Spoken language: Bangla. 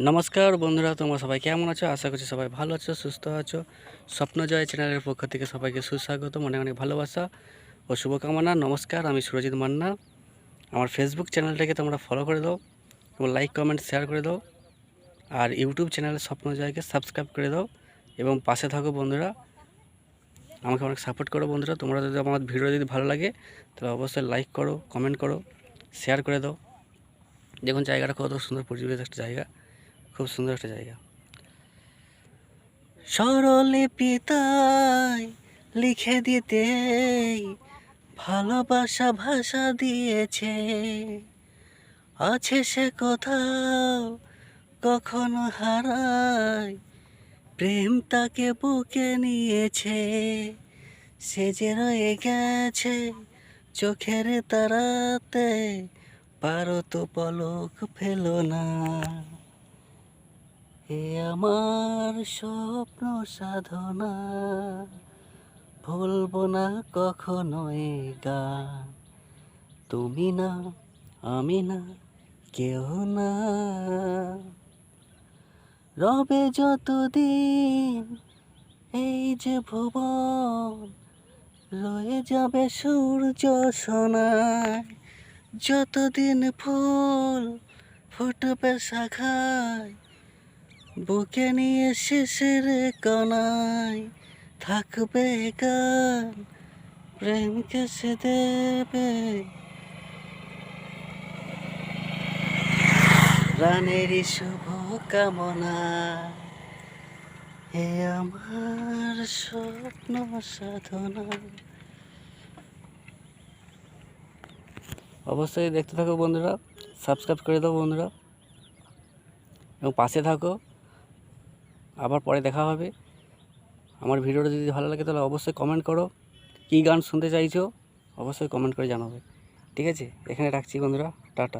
নমস্কার বন্ধুরা, তোমরা সবাই কেমন আছো? আশা করছি সবাই ভালো আছো, সুস্থ আছো। স্বপ্নজয় চ্যানেলের পক্ষ থেকে সবাইকে সুস্বাগত, অনেক অনেক ভালোবাসা ও শুভকামনা। নমস্কার, আমি সুরজিৎ মান্না। আমার ফেসবুক চ্যানেলটাকে তোমরা ফলো করে দাও এবং লাইক কমেন্ট শেয়ার করে দাও। আর ইউটিউব চ্যানেল স্বপ্নজয়কে সাবস্ক্রাইব করে দাও এবং পাশে থাকো বন্ধুরা। আমাকে অনেক সাপোর্ট করো বন্ধুরা। তোমরা যদি আমার ভিডিও যদি ভালো লাগে তাহলে অবশ্যই লাইক করো, কমেন্ট করো, শেয়ার করে দাও। দেখুন জায়গাটা কত সুন্দর, পরিবেশ একটা জায়গা, খুব সুন্দর একটা জায়গা। স্বরলিপিতায় লিখে দিতে ভালোবাসা ভাষা দিয়েছে, আছে সে কোথাও কখনো হারায়, প্রেম তাকে বুকে নিয়েছে, সে যে রয়ে গেছে চোখের তারাতে, পারো তো পলক ফেলো না। এ আমার স্বপ্ন সাধনা, ভুলবো না কখনো এ গান। তুমি না, আমি না, কেউ না, রবে যতদিন এই যে ভুবন, রয়ে যাবে সূর্য সোনায়, যতদিন ফুল ফুটবে শাখায়, বুকে নিয়ে শিশির কণায়, থাকবে গান প্রেমকে সে দেবে প্রাণেরই শুভ কামনা। হে আমার স্বপ্ন সাধনা। অবশ্যই দেখতে থাকো বন্ধুরা, সাবস্ক্রাইব করে দাও বন্ধুরা এবং পাশে থাকো। আবার পরে দেখা হবে। আমার ভিডিওটা যদি ভালো লাগে তাহলে অবশ্যই কমেন্ট করো, কী গান শুনতে চাইছো অবশ্যই কমেন্ট করে জানাবে। ঠিক আছে, এখানে রাখছি বন্ধুরা, টাটা।